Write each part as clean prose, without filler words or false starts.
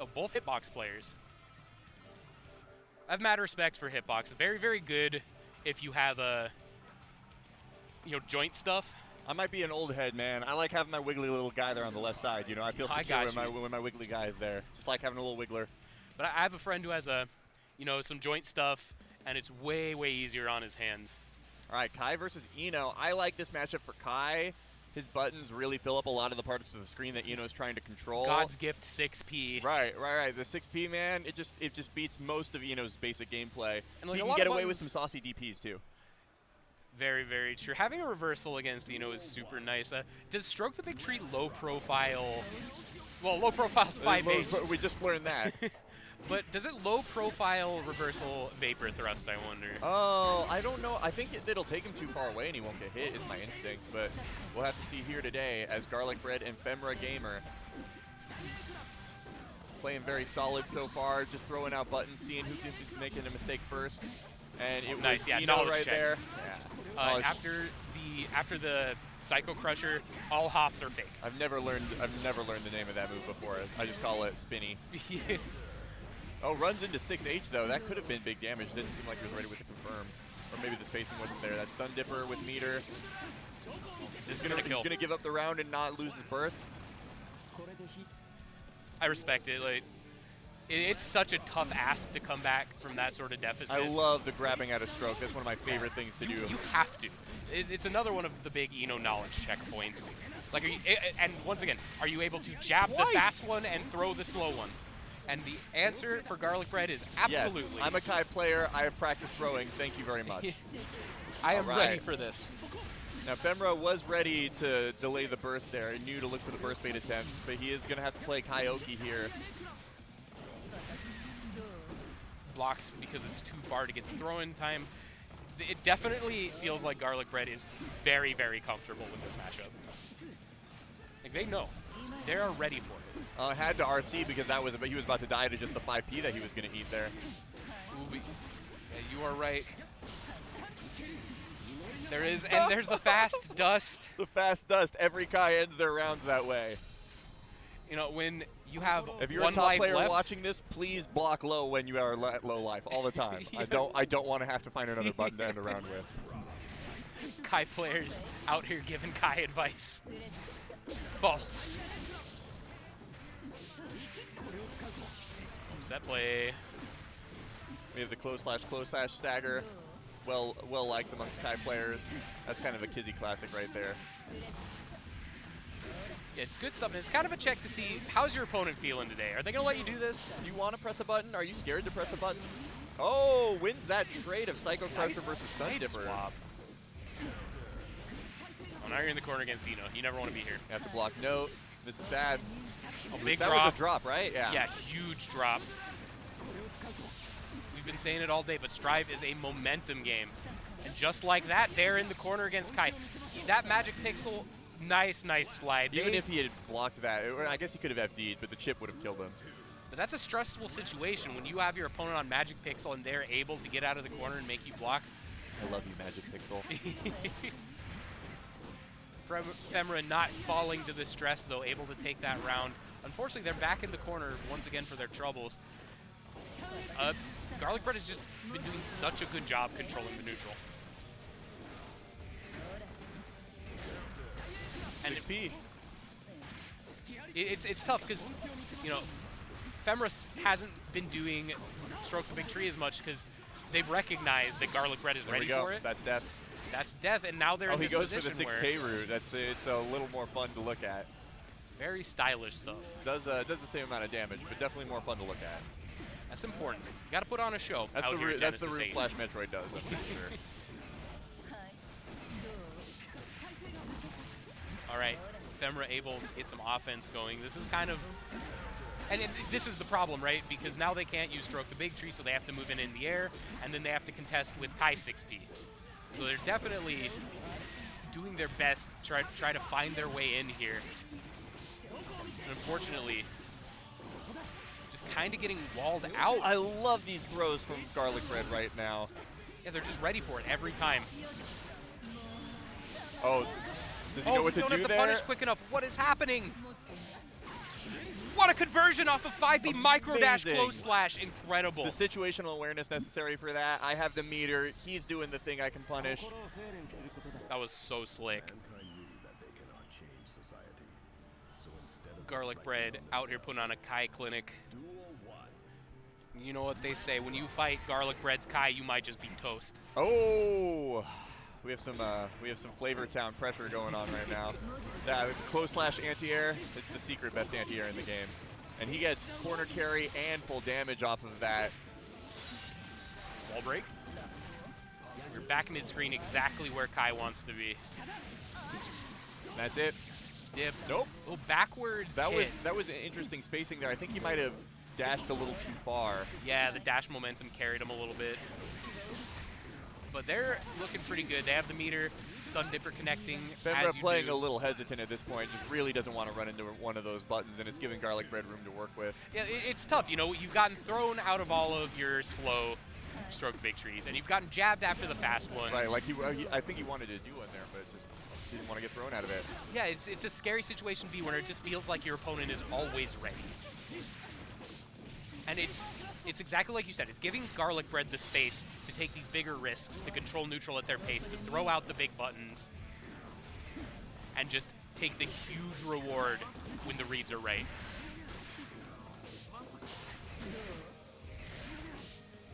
of both hitbox players. I have mad respect for hitbox. Very, very good if you have joint stuff. I might be an old head, man. I like having my wiggly little guy there on the left side. I feel secure when my wiggly guy is there. Just like having a little wiggler. But I have a friend who has some joint stuff, and it's way, way easier on his hands. All right, Kai versus Eno. I like this matchup for Kai. His buttons really fill up a lot of the parts of the screen that Eno is trying to control. God's gift 6P. Right. The 6P, man, it just beats most of Eno's basic gameplay. And he can get away with some saucy DPs too. Very, very true. Having a reversal against Eno is super nice. Does Stroke the Big Tree low profile? Well, low profile's 5H. We just learned that. But does it low profile reversal Vapor Thrust, I wonder? Oh, I don't know. I think it'll take him too far away and he won't get hit, is my instinct. But we'll have to see here today as Garlic Bread and Femra Gamer playing very solid so far, just throwing out buttons, seeing who is making a mistake first. And it nice, was Eno right check. there. Yeah. After the Psycho Crusher, all hops are fake. I've never learned the name of that move before. I just call it Spinny. Oh, runs into 6H though. That could have been big damage. Didn't seem like he was ready with the confirm. Or maybe the spacing wasn't there. That Stun Dipper with meter. He's gonna give up the round and not lose his burst. I respect it. Like, it's such a tough ask to come back from that sort of deficit. I love the grabbing out of Stroke. That's one of my favorite things to do. You have to. It's another one of the big Eno knowledge checkpoints. Like, and once again, are you able to jab the fast one and throw the slow one? And the answer for Garlic Bread is absolutely. Yes, I'm a Kai player. I have practiced throwing. Thank you very much. I am ready for this. Now, Femra was ready to delay the burst there and knew to look for the burst bait attempt, but he is going to have to play Kaioki here. Blocks because it's too far to get the throw-in time. It definitely feels like Garlic Bread is very, very comfortable with this matchup. Like, they know. They are ready for it. Had to RC because he was about to die to just the 5P that he was going to eat there. Ooh, you are right. There is, and there's the fast dust. The fast dust. Every Kai ends their rounds that way. When you have if you're one a top life player left, watching this, please block low when you are at low life all the time. I don't want to have to find another button to end the round with. Kai players out here giving Kai advice. False. Set play. We have the close slash stagger. Well liked amongst Kai players. That's kind of a Kizzy classic right there. Yeah, it's good stuff, and it's kind of a check to see how's your opponent feeling today. Are they gonna let you do this? Do you want to press a button? Are you scared to press a button? Oh, wins that trade of Psycho Crusher versus Stun Dipper. Swap. Oh, now you're in the corner against Eno. You never want to be here. You have to block note. This is bad. A big that drop. was a drop, right? Yeah. Yeah, huge drop. We've been saying it all day, but Strive is a momentum game. And just like that, they're in the corner against Kai. That Magic Pixel, nice slide. Even if he had blocked that, I guess he could have FD'd, but the chip would have killed him. But that's a stressful situation when you have your opponent on Magic Pixel and they're able to get out of the corner and make you block. I love you, Magic Pixel. Femra not falling to the stress, though, able to take that round. Unfortunately, they're back in the corner once again for their troubles. Garlic Bread has just been doing such a good job controlling the neutral. And it's tough because, Femra hasn't been doing Stroke the Big Tree as much because they've recognized that Garlic Bread is ready for it. That's death. That's death, and now they're in this position where... he goes for the 6K route. It's a little more fun to look at. Very stylish stuff. Does the same amount of damage, but definitely more fun to look at. That's important. You got to put on a show. That's the route Flash Metroid does, I'm pretty sure. All right, Femra able to get some offense going. This is kind of... And this is the problem, right? Because now they can't use Stroke the Big Tree, so they have to move in the air, and then they have to contest with Kai 6P. So they're definitely doing their best to try to find their way in here. And unfortunately, just kind of getting walled out. I love these throws from Garlic Bread right now. Yeah, they're just ready for it every time. Oh, does he know what to do there? Don't have to punish quick enough. What is happening? What a conversion off of 5B micro dash Amazing. close slash. Incredible. The situational awareness necessary for that. I have the meter. He's doing the thing I can punish. That was so slick. Garlic Bread out here putting on a Kai clinic. You know what they say, when you fight Garlic Bread's Kai, you might just be toast. Oh, we have some Flavor Town pressure going on right now. That close slash anti-air, it's the secret best anti-air in the game. And he gets corner carry and full damage off of that. Wall break. We're back mid-screen exactly where Kai wants to be. That's it. Dip. Nope. Oh, backwards That hit. was an interesting spacing there. I think he might have dashed a little too far. Yeah, the dash momentum carried him a little bit. But they're looking pretty good. They have the meter, stun dipper connecting. Fenra as you playing do. a little hesitant at this point, just really doesn't want to run into one of those buttons, and it's giving Garlic Bread room to work with. Yeah, it's tough. You know, you've gotten thrown out of all of your slow stroke victories, and you've gotten jabbed after the fast ones. Right, like I think he wanted to do one there, but just didn't want to get thrown out of it. Yeah, it's a scary situation to be where it just feels like your opponent is always ready. And it's exactly like you said. It's giving Garlic Bread the space to take these bigger risks, to control neutral at their pace, to throw out the big buttons, and just take the huge reward when the reads are right.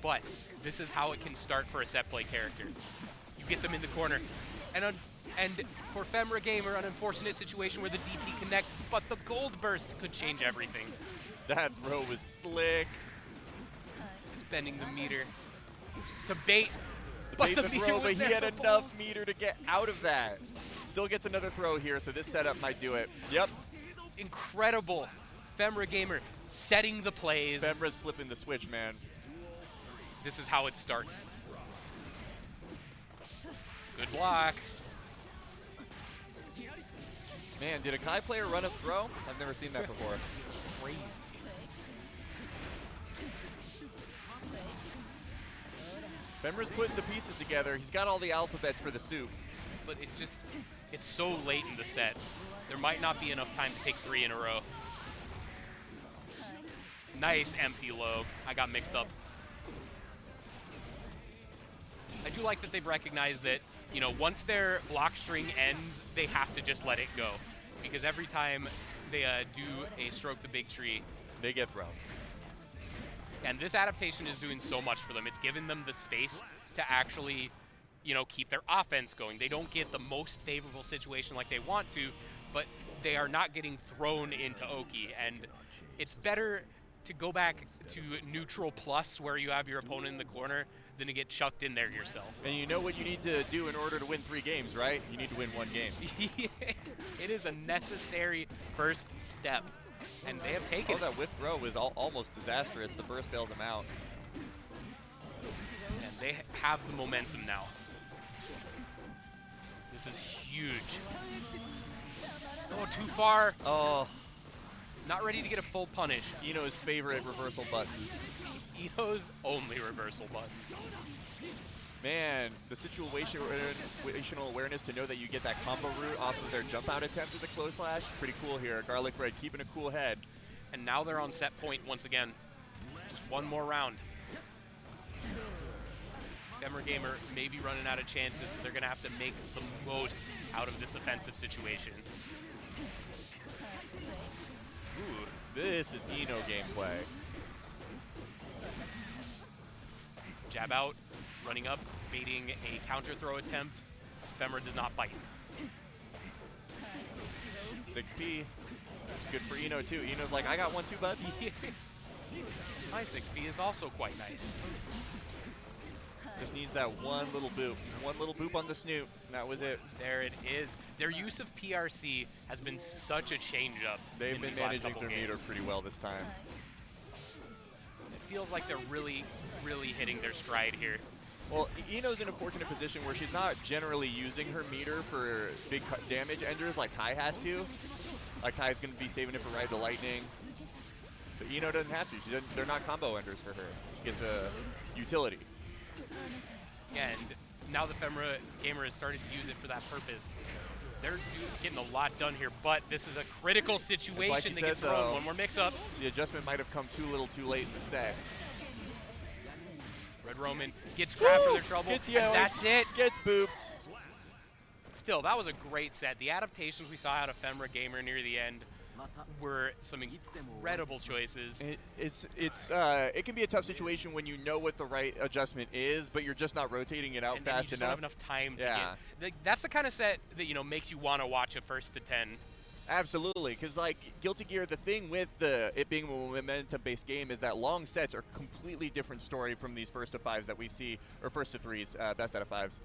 But this is how it can start for a set play character. You get them in the corner, and for Femra Gamer, an unfortunate situation where the DP connects, but the gold burst could change everything. That throw was slick. Spending the meter to bait, Bait but the meter throw, was but he there had for enough both. meter to get out of that. Still gets another throw here, so this setup might do it. Yep, Incredible. Femra Gamer setting the plays. Femra's flipping the switch, man. This is how it starts. Good block. Man, did a Kai player run a throw? I've never seen that before. Crazy. Femra's putting the pieces together. He's got all the alphabets for the soup. But it's so late in the set. There might not be enough time to take 3 in a row. Nice empty low. I got mixed up. I do like that they've recognized that, you know, once their block string ends, they have to just let it go. Because every time they do a stroke the big tree, They get thrown. and this adaptation is doing so much for them. It's given them the space to actually, you know, keep their offense going. They don't get the most favorable situation like they want to, but they are not getting thrown into Oki. And it's better to go back to neutral plus where you have your opponent in the corner than to get chucked in there yourself. And you know what you need to do in order to win 3 games, right? You need to win 1 game. It is a necessary first step, and they have taken Oh, that whiff throw was almost disastrous. The burst bailed him out. and they have the momentum now. This is huge. Oh, too far. Oh, Not ready to get a full punish. Ino's favorite reversal button. Ito's only reversal button. Man, the situational awareness to know that you get that combo route off of their jump out attempt with a close slash. Pretty cool here. Garlic Bread keeping a cool head. And now they're on set point once again. Just one more round. Femra Gamer may be running out of chances, so they're going to have to make the most out of this offensive situation. Ooh, this is Ino gameplay. Jab out, running up, baiting a counter throw attempt. Femra does not bite. 6P. It's good for Ino too. Ino's like, I got 1 too, bud. My 6P is also quite nice. Just needs that one little boop. One little boop on the snoot. And that was it. There it is. Their use of PRC has been such a change-up. They've in been these last managing couple their games. meter pretty well this time. It feels like they're really, really hitting their stride here. Well, Ino's in a fortunate position where she's not generally using her meter for big damage enders like Kai has to. Like Kai's going to be saving it for Ride the Lightning. But Ino doesn't have to. They're not combo enders for her. She gets a utility. And now the Femra Gamer has started to use it for that purpose. they're getting a lot done here, but this is a critical situation like you to said, get thrown. though, One more mix-up. The adjustment might have come too little too late in the set. Red Roman gets grabbed for their trouble, Gets and yelled. that's it. Gets booped. Still, that was a great set. The adaptations we saw out of Femra Gamer near the end were some incredible choices. It can be a tough situation when you know what the right adjustment is, but you're just not rotating it out And fast you just enough. don't have enough time to Yeah. get. That's the kind of set that makes you want to watch a first to 10. Absolutely, because like Guilty Gear, the thing with it being a momentum-based game is that long sets are completely different story from these first to fives that we see, or first to threes, best out of fives